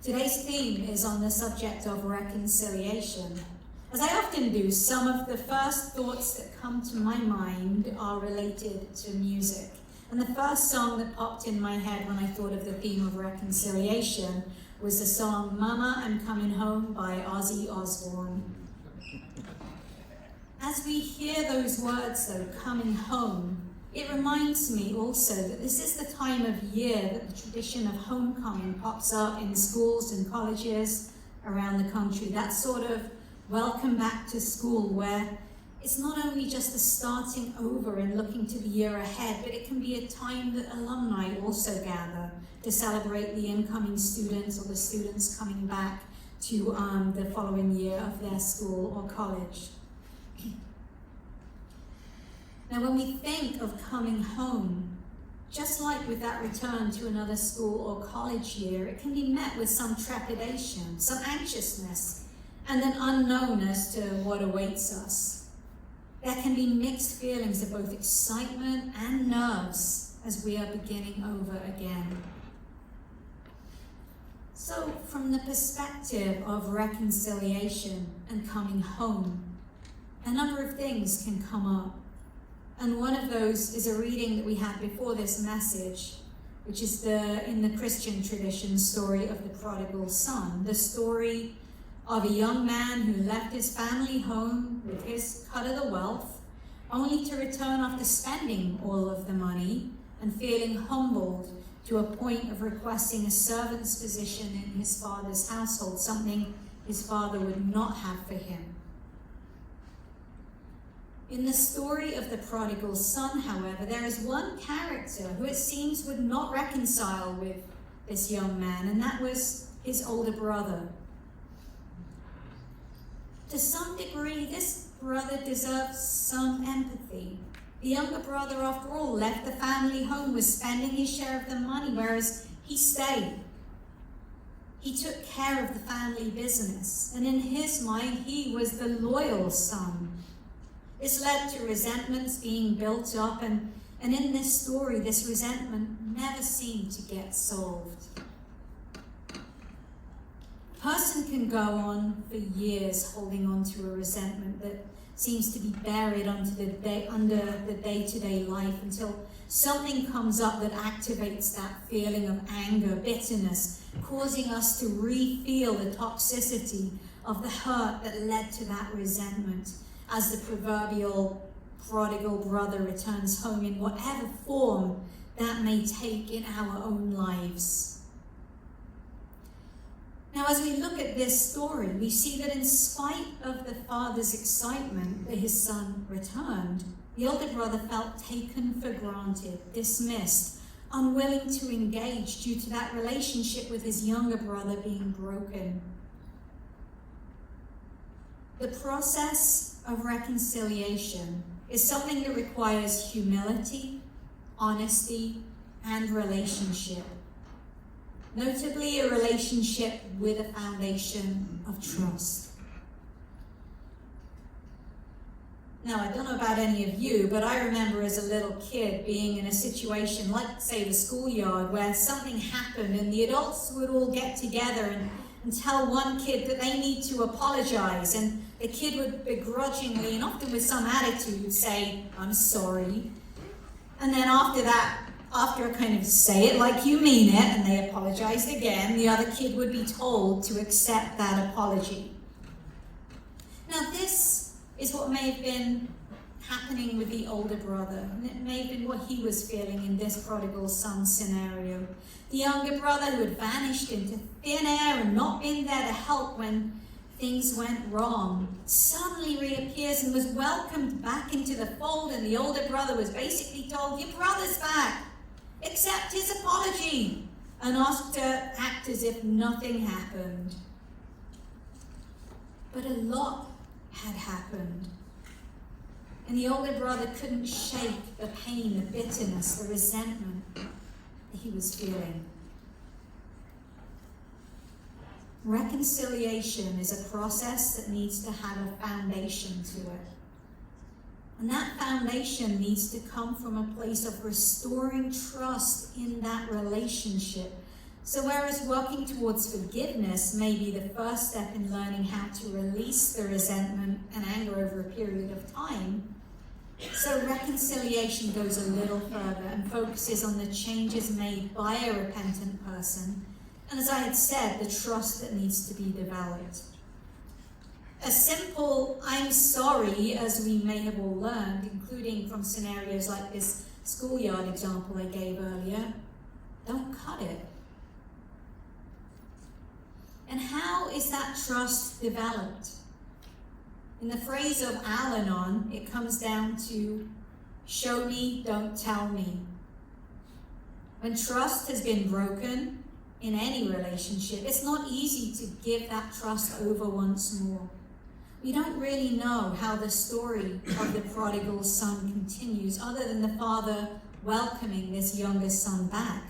Today's theme is on the subject of reconciliation. As I often do, some of the first thoughts that come to my mind are related to music. And the first song that popped in my head when I thought of the theme of reconciliation was the song Mama, I'm Coming Home by Ozzy Osbourne. As we hear those words, though, coming home, it reminds me also that this is the time of year that the tradition of homecoming pops up in schools and colleges around the country. That sort of welcome back to school where it's not only just the starting over and looking to the year ahead, but it can be a time that alumni also gather to celebrate the incoming students or the students coming back to the following year of their school or college. Now, when we think of coming home, just like with that return to another school or college year, it can be met with some trepidation, some anxiousness, and an unknown as to what awaits us. There can be mixed feelings of both excitement and nerves as we are beginning over again. So, from the perspective of reconciliation and coming home, a number of things can come up. And one of those is a reading that we had before this message, which is in the Christian tradition story of the prodigal son, the story of a young man who left his family home with his cut of the wealth, only to return after spending all of the money and feeling humbled to a point of requesting a servant's position in his father's household, something his father would not have for him. In the story of the prodigal son, however, there is one character who it seems would not reconcile with this young man, and that was his older brother. To some degree, this brother deserves some empathy. The younger brother, after all, left the family home, was spending his share of the money, whereas he stayed. He took care of the family business, and in his mind, he was the loyal son. This led to resentments being built up, and in this story, this resentment never seemed to get solved. A person can go on for years holding on to a resentment that seems to be buried under the day-to-day life until something comes up that activates that feeling of anger, bitterness, causing us to re-feel the toxicity of the hurt that led to that resentment, as the proverbial prodigal brother returns home in whatever form that may take in our own lives. Now, as we look at this story, we see that in spite of the father's excitement that his son returned, the older brother felt taken for granted, dismissed, unwilling to engage due to that relationship with his younger brother being broken. The process of reconciliation is something that requires humility, honesty, and relationship. Notably, a relationship with a foundation of trust. Now, I don't know about any of you, but I remember as a little kid being in a situation like, say, the schoolyard, where something happened and the adults would all get together and tell one kid that they need to apologize, and the kid would begrudgingly and often with some attitude say, "I'm sorry." And then after a kind of say it like you mean it, and they apologized again, the other kid would be told to accept that apology. Now, this is what may have been happening with the older brother, and it may have been what he was feeling in this prodigal son scenario. The younger brother, who had vanished into thin air and not been there to help when things went wrong, suddenly reappears and was welcomed back into the fold, and the older brother was basically told, "Your brother's back, accept his apology," and asked to act as if nothing happened. But a lot had happened, and the older brother couldn't shake the pain, the bitterness, the resentment that he was feeling. Reconciliation is a process that needs to have a foundation to it. And that foundation needs to come from a place of restoring trust in that relationship So whereas working towards forgiveness may be the first step in learning how to release the resentment and anger over a period of time, so reconciliation goes a little further and focuses on the changes made by a repentant person, and as I had said, the trust that needs to be developed. A simple "I'm sorry," as we may have all learned, including from scenarios like this schoolyard example I gave earlier, don't cut it. And how is that trust developed? In the phrase of Al-Anon, it comes down to show me, don't tell me. When trust has been broken in any relationship, it's not easy to give that trust over once more. We don't really know how the story of the prodigal son continues, other than the father welcoming this younger son back.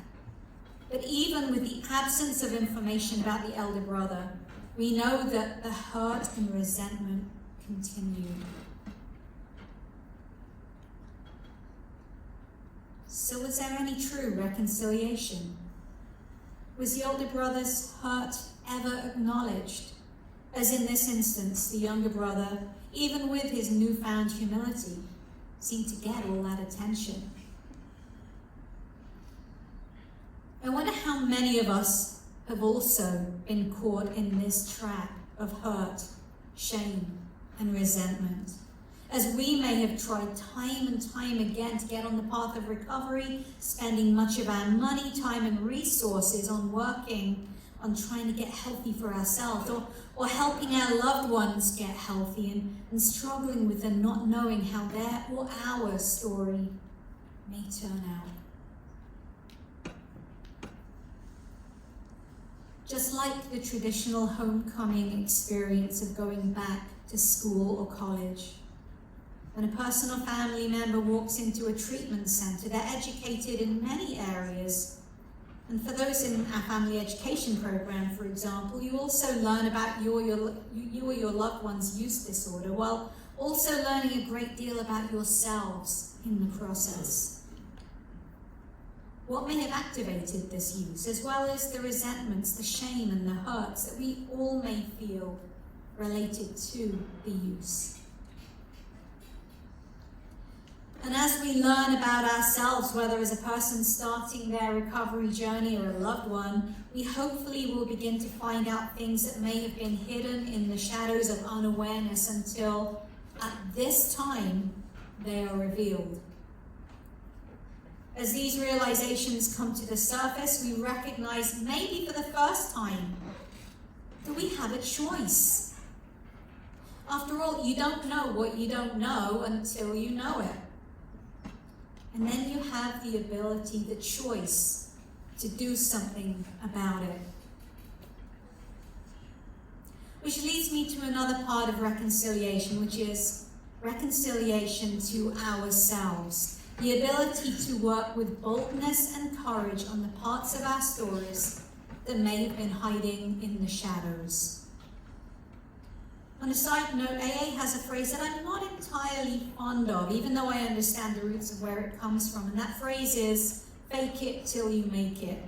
But even with the absence of information about the elder brother, we know that the hurt and resentment continued. So was there any true reconciliation? Was the older brother's hurt ever acknowledged? As in this instance, the younger brother, even with his newfound humility, seemed to get all that attention. I wonder how many of us have also been caught in this trap of hurt, shame, and resentment, as we may have tried time and time again to get on the path of recovery, spending much of our money, time, and resources on working on trying to get healthy for ourselves, or helping our loved ones get healthy, and struggling with them not knowing how their or our story may turn out. Just like the traditional homecoming experience of going back to school or college, when a person or family member walks into a treatment center, they're educated in many areas. And for those in our family education program, for example, you also learn about you or your loved one's use disorder, while also learning a great deal about yourselves in the process. What may have activated this use, as well as the resentments, the shame, and the hurts that we all may feel related to the use. And as we learn about ourselves, whether as a person starting their recovery journey or a loved one, we hopefully will begin to find out things that may have been hidden in the shadows of unawareness until, at this time, they are revealed. As these realizations come to the surface, we recognize, maybe for the first time, that we have a choice. After all, you don't know what you don't know until you know it. And then you have the ability, the choice, to do something about it. Which leads me to another part of reconciliation, which is reconciliation to ourselves. The ability to work with boldness and courage on the parts of our stories that may have been hiding in the shadows. On a side note, AA has a phrase that I'm not entirely fond of, even though I understand the roots of where it comes from, and that phrase is, fake it till you make it.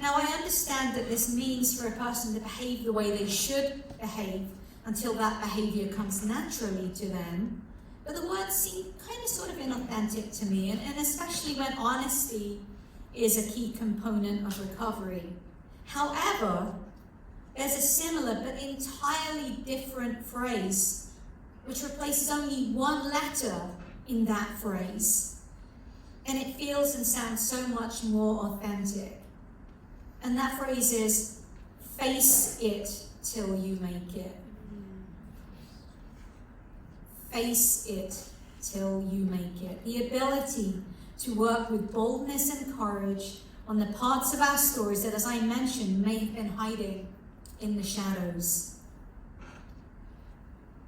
Now, I understand that this means for a person to behave the way they should behave until that behavior comes naturally to them, but the words seem kind of sort of inauthentic to me, and especially when honesty is a key component of recovery. However, there's a similar but entirely different phrase which replaces only one letter in that phrase, and it feels and sounds so much more authentic. And that phrase is, face it till you make it. Face it till you make it. The ability to work with boldness and courage on the parts of our stories that, as I mentioned, may have been hiding in the shadows.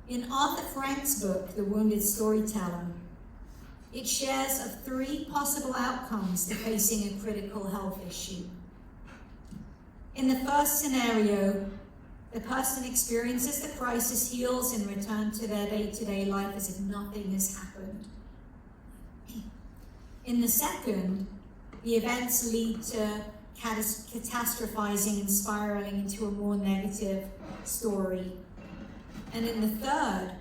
In Arthur Frank's book, The Wounded Storyteller, it shares of 3 possible outcomes to facing a critical health issue. In the first scenario, the person experiences the crisis, heals, and returns to their day-to-day life as if nothing has happened. In the second, the events lead to catastrophizing and spiraling into a more negative story. And in the third,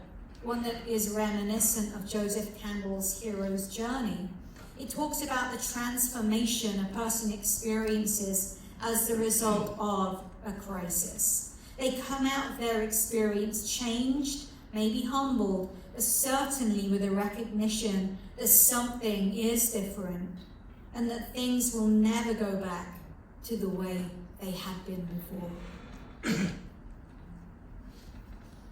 one that is reminiscent of Joseph Campbell's hero's journey, it talks about the transformation a person experiences as the result of a crisis. They come out of their experience changed, maybe humbled, but certainly with a recognition that something is different and that things will never go back to the way they had been before.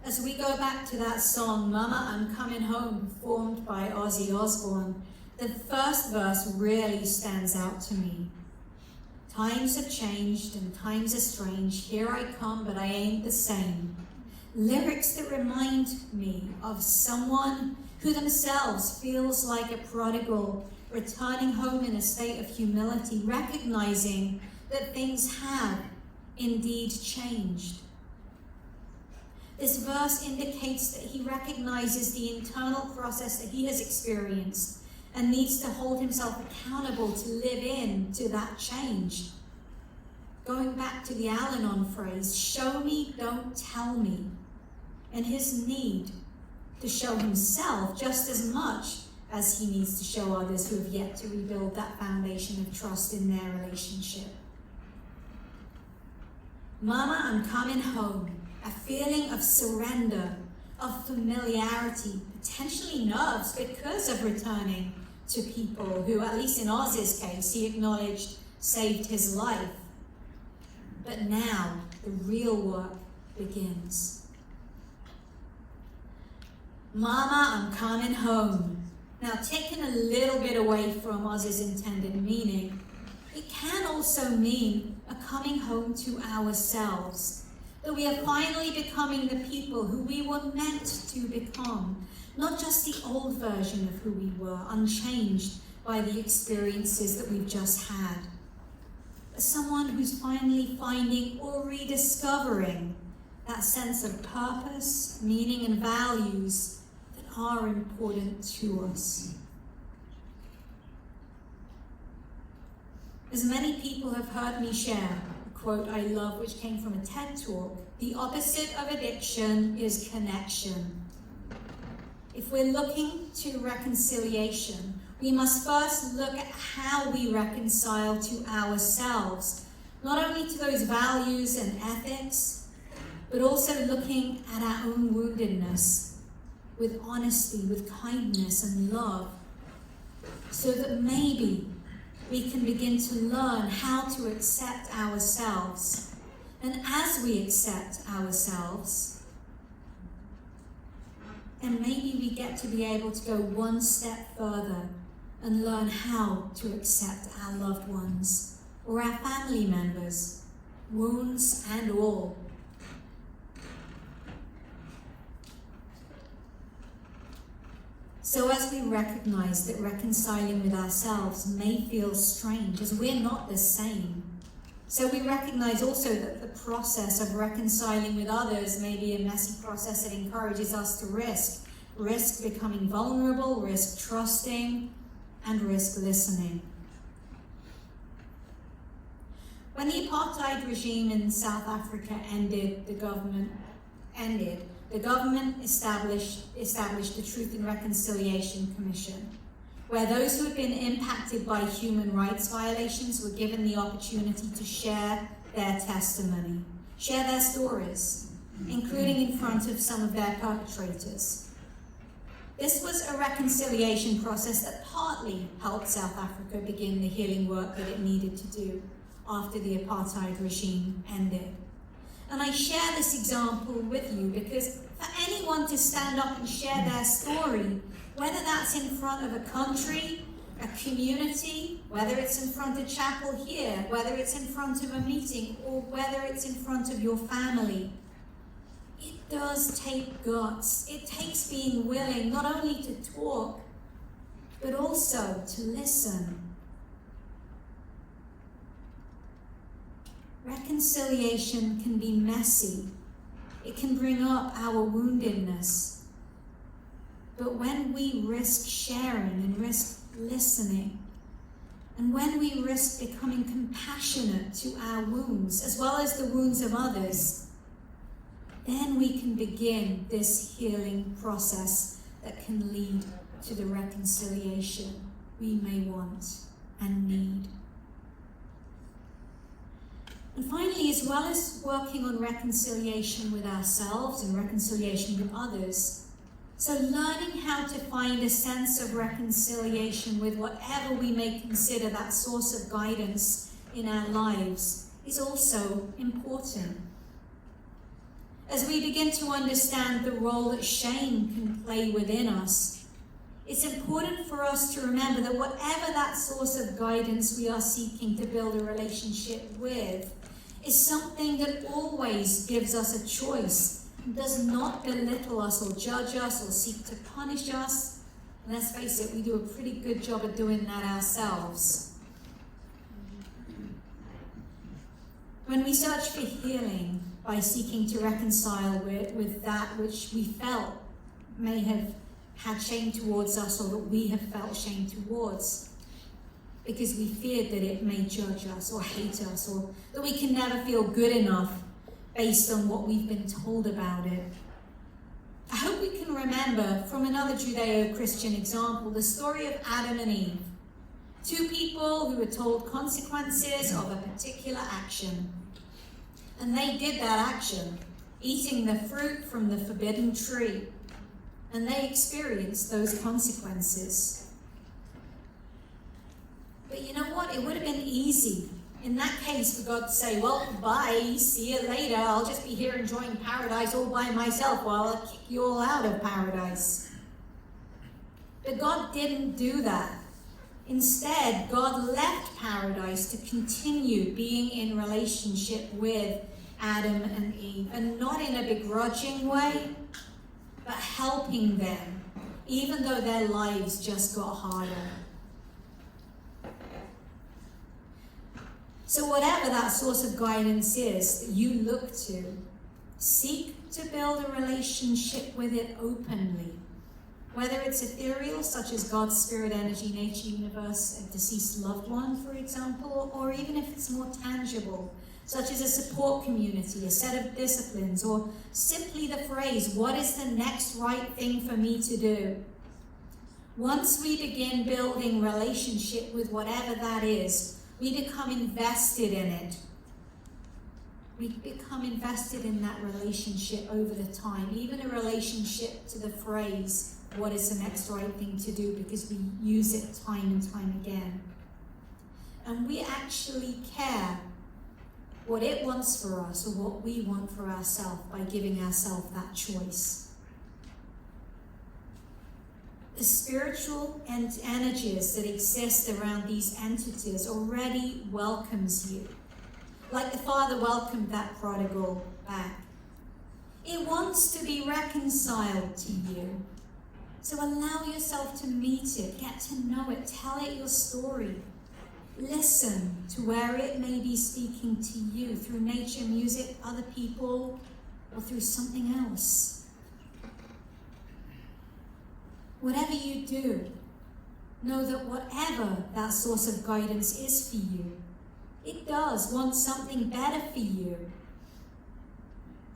As we go back to that song, Mama, I'm Coming Home, performed by Ozzy Osbourne, the first verse really stands out to me. Times have changed and times are strange. Here I come, but I ain't the same. Lyrics that remind me of someone who themselves feels like a prodigal, returning home in a state of humility, recognizing that things have indeed changed. This verse indicates that he recognizes the internal process that he has experienced and needs to hold himself accountable to live into that change. Going back to the Al-Anon phrase, show me, don't tell me, and his need to show himself just as much as he needs to show others who have yet to rebuild that foundation of trust in their relationship. Mama, I'm coming home. A feeling of surrender, of familiarity, potentially nerves because of returning to people who, at least in Oz's case, he acknowledged saved his life. But now the real work begins. Mama, I'm coming home. Now, taken a little bit away from Oz's intended meaning, it can also mean a coming home to ourselves. That we are finally becoming the people who we were meant to become, not just the old version of who we were, unchanged by the experiences that we've just had, but someone who's finally finding or rediscovering that sense of purpose, meaning, and values that are important to us. As many people have heard me share, quote I love, which came from a TED talk, the opposite of addiction is connection. If we're looking to reconciliation, we must first look at how we reconcile to ourselves, not only to those values and ethics, but also looking at our own woundedness with honesty, with kindness and love, so that maybe we can begin to learn how to accept ourselves. And as we accept ourselves, and maybe we get to be able to go one step further and learn how to accept our loved ones or our family members, wounds and all. So as we recognize that reconciling with ourselves may feel strange, as we're not the same, so we recognize also that the process of reconciling with others may be a messy process that encourages us to risk becoming vulnerable, risk trusting, and risk listening. When the apartheid regime in South Africa ended, the government established the Truth and Reconciliation Commission, where those who had been impacted by human rights violations were given the opportunity to share their testimony, share their stories, including in front of some of their perpetrators. This was a reconciliation process that partly helped South Africa begin the healing work that it needed to do after the apartheid regime ended. And I share this example with you because for anyone to stand up and share their story, whether that's in front of a country, a community, whether it's in front of chapel here, whether it's in front of a meeting, or whether it's in front of your family, it does take guts. It takes being willing not only to talk, but also to listen. Reconciliation can be messy. It can bring up our woundedness. But when we risk sharing and risk listening, And when we risk becoming compassionate to our wounds, as well as the wounds of others, then we can begin this healing process that can lead to the reconciliation we may want and need. And finally, as well as working on reconciliation with ourselves and reconciliation with others, so learning how to find a sense of reconciliation with whatever we may consider that source of guidance in our lives is also important. As we begin to understand the role that shame can play within us, it's important for us to remember that whatever that source of guidance we are seeking to build a relationship with is something that always gives us a choice, does not belittle us or judge us or seek to punish us. And let's face it, we do a pretty good job of doing that ourselves. When we search for healing by seeking to reconcile with that which we felt may have had shame towards us, or that we have felt shame towards, because we feared that it may judge us or hate us, or that we can never feel good enough based on what we've been told about it. I hope we can remember from another Judeo-Christian example the story of Adam and Eve, two people who were told consequences of a particular action. And they did that action, eating the fruit from the forbidden tree, and they experienced those consequences. But you know what? It would have been easy in that case for God to say, well, bye, see you later, I'll just be here enjoying paradise all by myself while I'll kick you all out of paradise. But God didn't do that. Instead, God left paradise to continue being in relationship with Adam and Eve, and not in a begrudging way, but helping them, even though their lives just got harder. So whatever that source of guidance is that you look to, seek to build a relationship with it openly. Whether it's ethereal, such as God's spirit, energy, nature, universe, a deceased loved one, for example, or even if it's more tangible, such as a support community, a set of disciplines, or simply the phrase, what is the next right thing for me to do? Once we begin building relationship with whatever that is, we become invested in it. We become invested in that relationship over the time, even a relationship to the phrase, what is the next right thing to do, because we use it time and time again. And we actually care what it wants for us or what we want for ourselves by giving ourselves that choice. The spiritual energies that exist around these entities already welcomes you, like the Father welcomed that prodigal back. It wants to be reconciled to you. So allow yourself to meet it, get to know it, tell it your story. Listen to where it may be speaking to you through nature, music, other people, or through something else. Whatever you do, know that whatever that source of guidance is for you, it does want something better for you.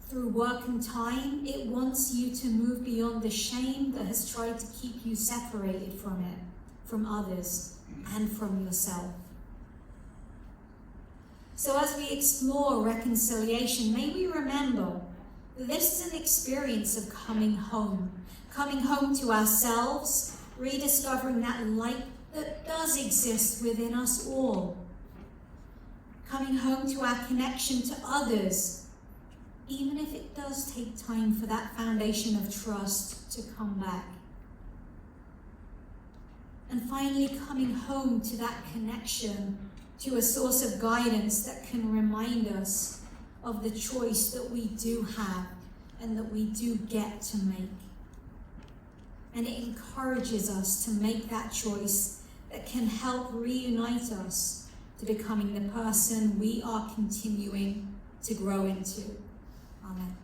Through work and time, it wants you to move beyond the shame that has tried to keep you separated from it, from others, and from yourself. So as we explore reconciliation, may we remember that this is an experience of coming home to ourselves, rediscovering that light that does exist within us all, coming home to our connection to others, even if it does take time for that foundation of trust to come back. And finally, coming home to that connection to a source of guidance that can remind us of the choice that we do have and that we do get to make. And it encourages us to make that choice that can help reunite us to becoming the person we are continuing to grow into. Amen.